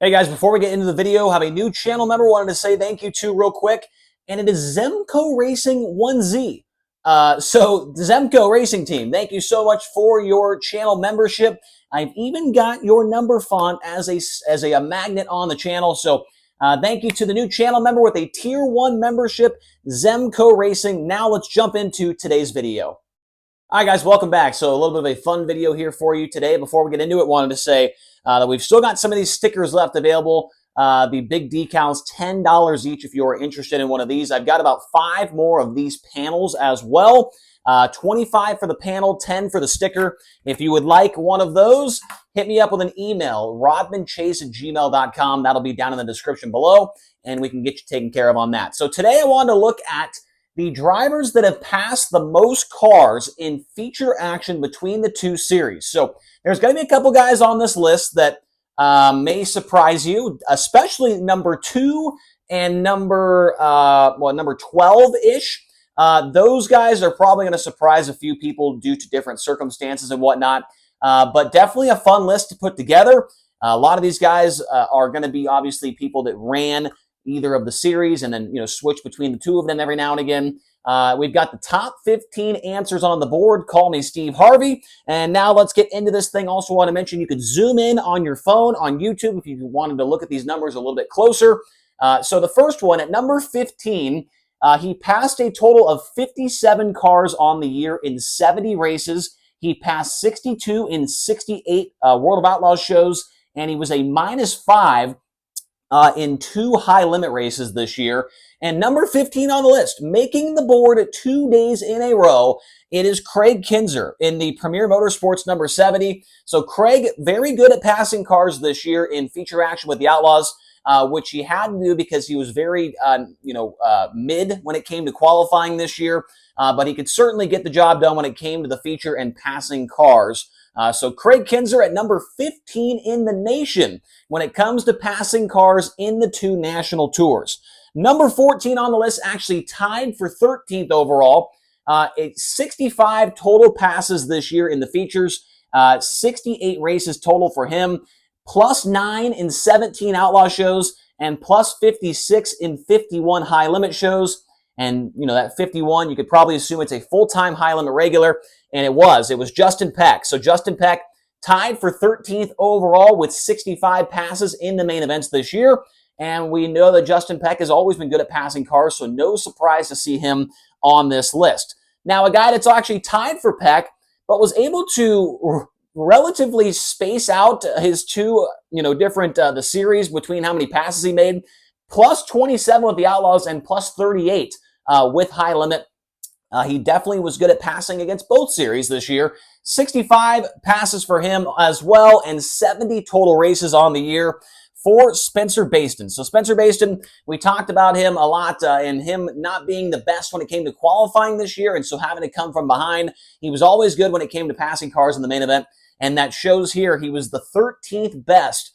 Hey guys, before we get into the video, have a new channel member wanted to say thank you to real quick, and it is Zemco Racing 1Z. So Zemco Racing Team, thank you so much for your channel membership. I've even got your number font as a magnet on the channel. So thank you to the new channel member with a Tier 1 membership, Zemco Racing. Now let's jump into today's video. All right, guys, welcome back. So a little bit of a fun video here for you today. Before we get into it, wanted to say that we've still got some of these stickers left available. The big decals, $10 each if you're interested in one of these. I've got about 5 more of these panels as well. 25 for the panel, 10 for the sticker. If you would like one of those, hit me up with an email, rodmanchase@gmail.com. That'll be down in the description below, and we can get you taken care of on that. So today I wanted to look at the drivers that have passed the most cars in feature action between the two series. So there's going to be a couple guys on this list that may surprise you, especially number 2 and number 12-ish. Those guys are probably going to surprise a few people due to different circumstances and whatnot. But definitely a fun list to put together. A lot of these guys are going to be obviously people that ran either of the series and then, switch between the two of them every now and again. We've got the top 15 answers on the board. Call me Steve Harvey. And now let's get into this thing. Also want to mention you could zoom in on your phone on YouTube if you wanted to look at these numbers a little bit closer. So the first one at number 15, he passed a total of 57 cars on the year in 70 races. He passed 62 in 68 World of Outlaws shows, and he was a -5 in 2 high-limit races this year. And number 15 on the list, making the board 2 days in a row, it is Craig Kinzer in the Premier Motorsports number 70. So Craig, very good at passing cars this year in feature action with the Outlaws, which he had to do because he was very, mid when it came to qualifying this year. But he could certainly get the job done when it came to the feature and passing cars. So Craig Kinzer at number 15 in the nation when it comes to passing cars in the 2 national tours. Number 14 on the list, actually tied for 13th overall. 65 total passes this year in the features, 68 races total for him, +9 in 17 outlaw shows, and +56 in 51 high limit shows. And, that 51, you could probably assume it's a full-time high-limit regular, and it was. It was Justin Peck. So Justin Peck tied for 13th overall with 65 passes in the main events this year. And we know that Justin Peck has always been good at passing cars, so no surprise to see him on this list. Now, a guy that's actually tied for Peck, but was able to relatively space out his 2, different, the series between how many passes he made, +27 with the Outlaws and +38 with high limit. He definitely was good at passing against both series this year. 65 passes for him as well, and 70 total races on the year for Spencer Baston. So Spencer Baston, we talked about him a lot and him not being the best when it came to qualifying this year, and so having to come from behind. He was always good when it came to passing cars in the main event, and that shows here. He was the 13th best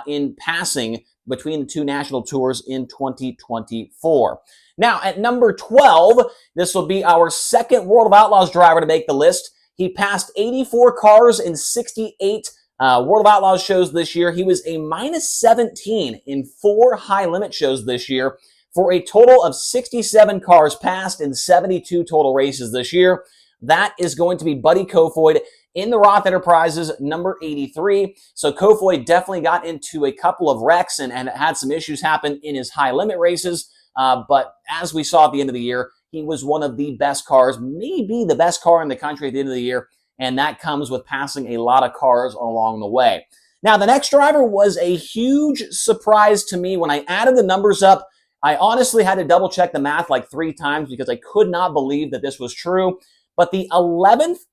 in passing between the 2 national tours in 2024. Now, at number 12, this will be our second World of Outlaws driver to make the list. He passed 84 cars in 68 World of Outlaws shows this year. He was a -17 in 4 high-limit shows this year for a total of 67 cars passed in 72 total races this year. That is going to be Buddy Kofoid in the Roth Enterprises, number 83. So Kofoid definitely got into a couple of wrecks and had some issues happen in his high-limit races. But as we saw at the end of the year, he was one of the best cars, maybe the best car in the country at the end of the year, and that comes with passing a lot of cars along the way. Now, the next driver was a huge surprise to me. When I added the numbers up, I honestly had to double-check the math like 3 times because I could not believe that this was true. But the 11th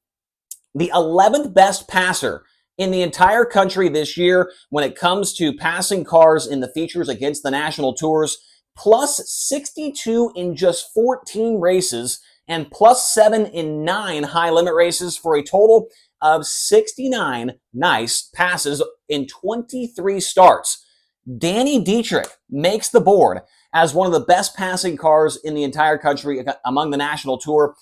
best passer in the entire country this year when it comes to passing cars in the features against the national tours, +62 in just 14 races and +7 in 9 high-limit races for a total of 69 nice passes in 23 starts. Danny Dietrich makes the board as one of the best passing cars in the entire country among the national tour.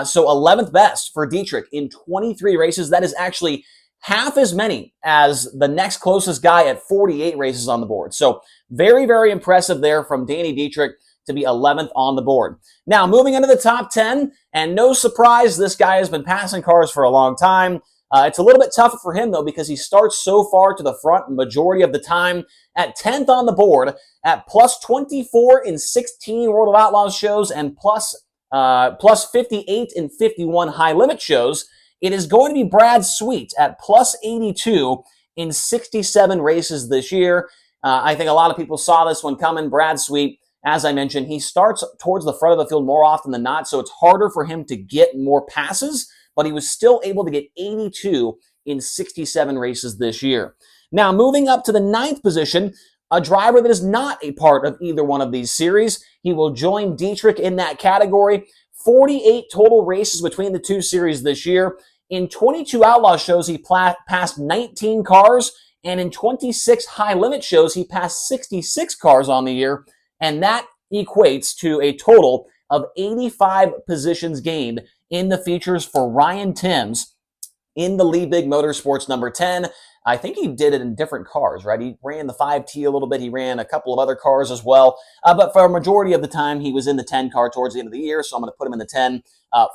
So 11th best for Dietrich in 23 races. That is actually half as many as the next closest guy at 48 races on the board. So very, very impressive there from Danny Dietrich to be 11th on the board. Now, moving into the top 10, and no surprise, this guy has been passing cars for a long time. It's a little bit tougher for him, though, because he starts so far to the front majority of the time. At 10th on the board, at plus 24 in 16 World of Outlaws shows and plus 58 in 51 high limit shows, it is going to be Brad Sweet at plus 82 in 67 races this year. I think a lot of people saw this one coming. Brad Sweet, as I mentioned, he starts towards the front of the field more often than not, so it's harder for him to get more passes, but he was still able to get 82 in 67 races this year. Now, moving up to the 9th position, a driver that is not a part of either one of these series. He will join Dietrich in that category. 48 total races between the two series this year. In 22 Outlaw shows, he passed 19 cars, and in 26 high limit shows, he passed 66 cars on the year, and that equates to a total of 85 positions gained in the features for Ryan Timms in the Lee Big Motorsports number 10. I think he did it in different cars, right? He ran the 5T a little bit. He ran a couple of other cars as well. But for a majority of the time, he was in the 10 car towards the end of the year, so I'm going to put him in the 10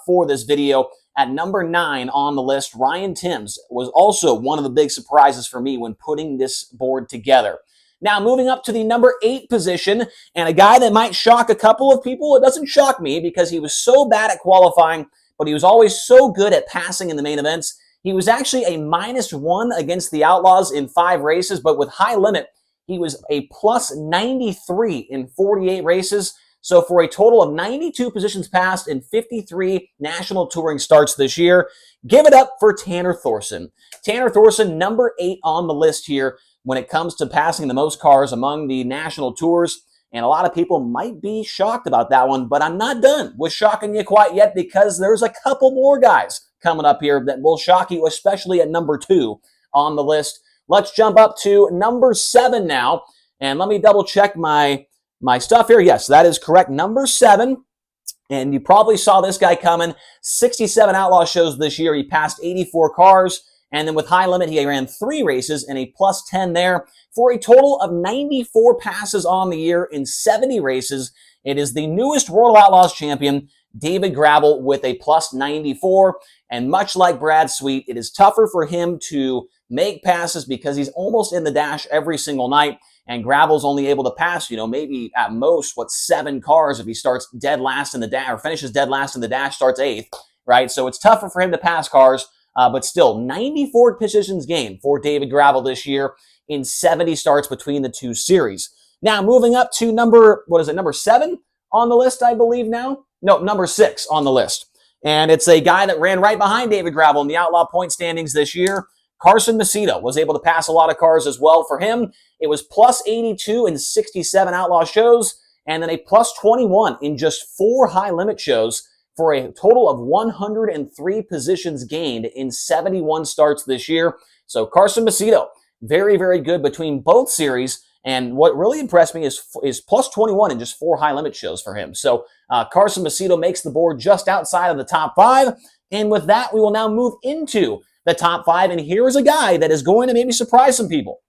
for this video. At number 9 on the list, Ryan Timms was also one of the big surprises for me when putting this board together. Now, moving up to the number 8 position, and a guy that might shock a couple of people. It doesn't shock me because he was so bad at qualifying, but he was always so good at passing in the main events. He was actually a -1 against the Outlaws in 5 races, but with high limit, he was a plus 93 in 48 races. So for a total of 92 positions passed in 53 national touring starts this year, give it up for Tanner Thorson. Tanner Thorson, number 8 on the list here when it comes to passing the most cars among the national tours. And a lot of people might be shocked about that one, but I'm not done with shocking you quite yet because there's a couple more guys coming up here that will shock you, especially at number 2 on the list. Let's jump up to number 7 now, and let me double check my stuff here. Yes, that is correct. Number 7, and you probably saw this guy coming. 67 Outlaw shows this year. He passed 84 cars, and then with high limit, he ran 3 races and a plus 10 there for a total of 94 passes on the year in 70 races. It is the newest World of Outlaws champion, David Gravel, with a plus 94. And much like Brad Sweet, it is tougher for him to make passes because he's almost in the dash every single night. And Gravel's only able to pass, maybe at most, 7 cars if he starts dead last in the dash or finishes dead last in the dash, starts 8th, right? So it's tougher for him to pass cars, but still 94 positions gained for David Gravel this year in 70 starts between the two series. Now, moving up to number 7 on the list, I believe now? No, number 6 on the list. And it's a guy that ran right behind David Gravel in the Outlaw point standings this year. Carson Maso was able to pass a lot of cars as well. For him, it was plus 82 in 67 Outlaw shows, and then a plus 21 in just 4 high limit shows for a total of 103 positions gained in 71 starts this year. So Carson Maso, very, very good between both series. And what really impressed me is plus 21 in just 4 high limit shows for him. So Carson Maso makes the board just outside of the top 5. And with that, we will now move into the top 5. And here is a guy that is going to maybe surprise some people.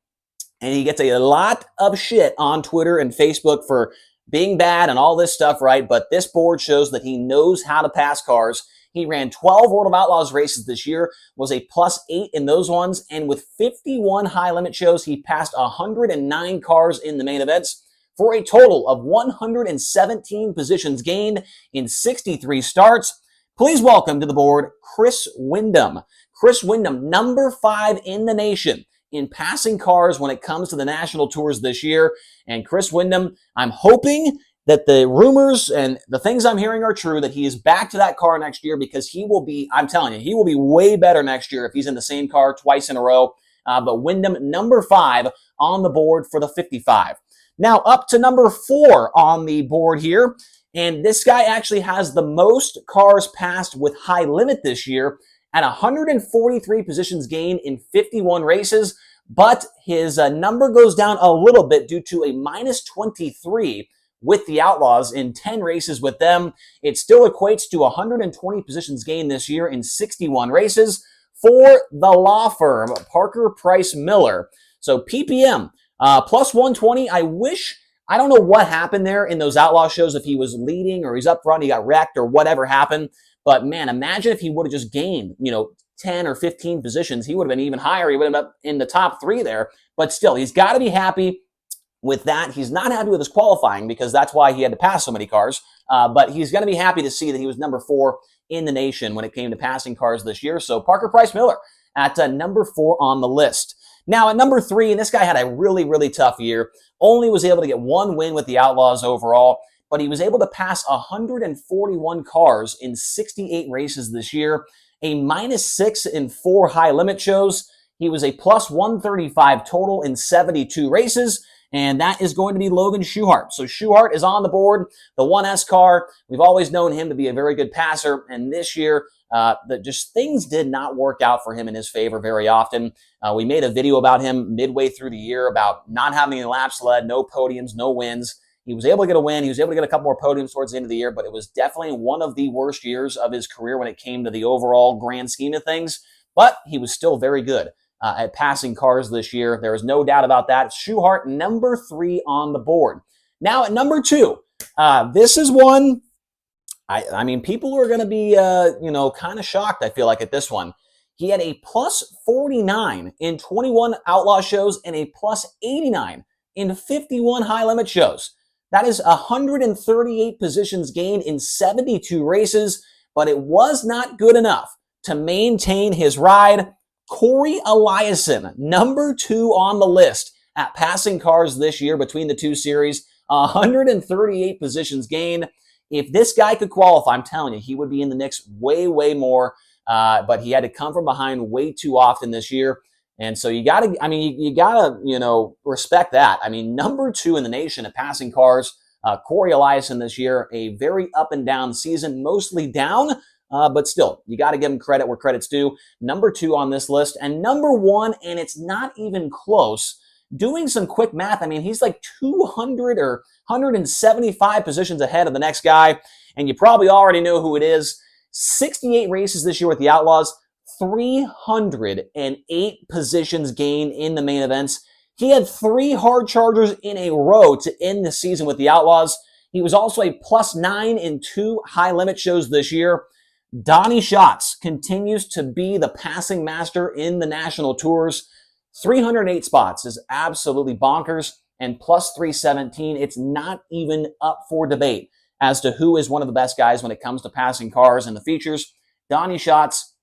And he gets a lot of shit on Twitter and Facebook for being bad and all this stuff, right? But this board shows that he knows how to pass cars. He ran 12 World of Outlaws races this year, was a plus 8 in those ones, and with 51 high limit shows, he passed 109 cars in the main events for a total of 117 positions gained in 63 starts. Please welcome to the board, Chris Windham. Chris Windham, number 5 in the nation in passing cars when it comes to the national tours this year. And Chris Windham, I'm hoping that the rumors and the things I'm hearing are true, that he is back to that car next year, because he will be, I'm telling you, he will be way better next year if he's in the same car twice in a row. But Windham, number 5 on the board for the 55. Now up to number 4 on the board here. And this guy actually has the most cars passed with high limit this year at 143 positions gained in 51 races. But his number goes down a little bit due to a minus 23 with the Outlaws in 10 races with them. It still equates to 120 positions gained this year in 61 races for the law firm, Parker Price Miller. So PPM, plus 120. I don't know what happened there in those outlaw shows, if he was leading or he's up front, he got wrecked or whatever happened. But man, imagine if he would have just gained, 10 or 15 positions. He would have been even higher. He would have been up in the top 3 there. But still, he's got to be happy with that. He's not happy with his qualifying because that's why he had to pass so many cars. But he's going to be happy to see that he was number 4 in the nation when it came to passing cars this year. So Parker Price Miller at number 4 on the list. Now at number 3, and this guy had a really, really tough year, only was able to get 1 win with the Outlaws overall, but he was able to pass 141 cars in 68 races this year, a -6 in 4 high limit shows. He was a plus 135 total in 72 races, and that is going to be Logan Shuart. So Shuart is on the board, the 1S car. We've always known him to be a very good passer, and this year, just things did not work out for him in his favor very often. We made a video about him midway through the year about not having any laps led, no podiums, no wins. He was able to get a win. He was able to get a couple more podiums towards the end of the year, but it was definitely one of the worst years of his career when it came to the overall grand scheme of things. But he was still very good at passing cars this year. There is no doubt about that. Shuart, number 3 on the board. Now at number 2, this is one, I mean, people are going to be, kind of shocked, I feel like, at this one. He had a plus 49 in 21 outlaw shows and a plus 89 in 51 high limit shows. That is 138 positions gained in 72 races, but it was not good enough to maintain his ride. Corey Eliason, number 2 on the list at passing cars this year between the 2 series, 138 positions gained. If this guy could qualify, I'm telling you, he would be in the mix way, way more, but he had to come from behind way too often this year. And so you gotta respect that. I mean, number 2 in the nation at passing cars, Corey Eliason this year, a very up and down season, mostly down, but still, you got to give him credit where credit's due. Number 2 on this list, and number 1, and it's not even close. Doing some quick math, I mean, he's like 200 or 175 positions ahead of the next guy, and you probably already know who it is. 68 races this year with the Outlaws, 308 positions gained in the main events. He had 3 hard chargers in a row to end the season with the Outlaws. He was also a plus 9 in 2 high limit shows this year. Donnie Shotz continues to be the passing master in the national tours. 308 spots is absolutely bonkers, and plus 317, it's not even up for debate as to who is one of the best guys when it comes to passing cars in the features. Donnie Shotz,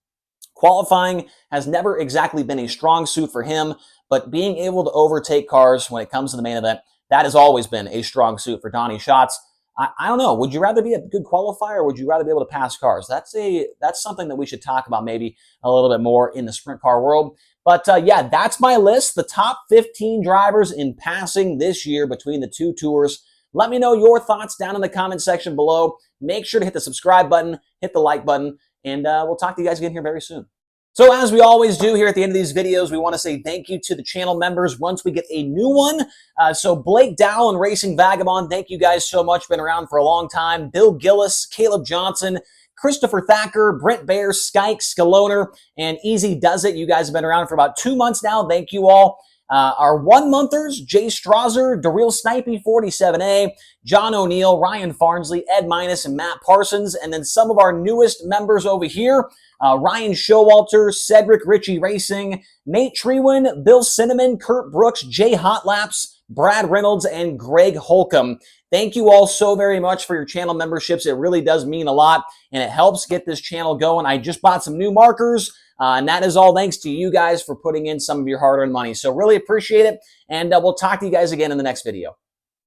qualifying has never exactly been a strong suit for him, but being able to overtake cars when it comes to the main event, that has always been a strong suit for Donnie Shotz. I don't know. Would you rather be a good qualifier or would you rather be able to pass cars? That's something that we should talk about maybe a little bit more in the sprint car world. But yeah, that's my list. The top 15 drivers in passing this year between the 2 tours. Let me know your thoughts down in the comment section below. Make sure to hit the subscribe button, hit the like button, and we'll talk to you guys again here very soon. So as we always do here at the end of these videos, we want to say thank you to the channel members once we get a new one. So Blake Dowell and Racing Vagabond, thank you guys so much. Been around for a long time. Bill Gillis, Caleb Johnson, Christopher Thacker, Brent Bear, Skike, Scaloner, and Easy Does It. You guys have been around for about 2 months now. Thank you all. Our 1-monthers, Jay Strasser, Daryl Snipey, 47A, John O'Neill, Ryan Farnsley, Ed Minus, and Matt Parsons. And then some of our newest members over here, Ryan Showalter, Cedric Ritchie Racing, Nate Trewin, Bill Cinnamon, Kurt Brooks, Jay Hotlaps, Brad Reynolds, and Greg Holcomb. Thank you all so very much for your channel memberships. It really does mean a lot, and it helps get this channel going. I just bought some new markers, and that is all thanks to you guys for putting in some of your hard-earned money. So really appreciate it, and we'll talk to you guys again in the next video.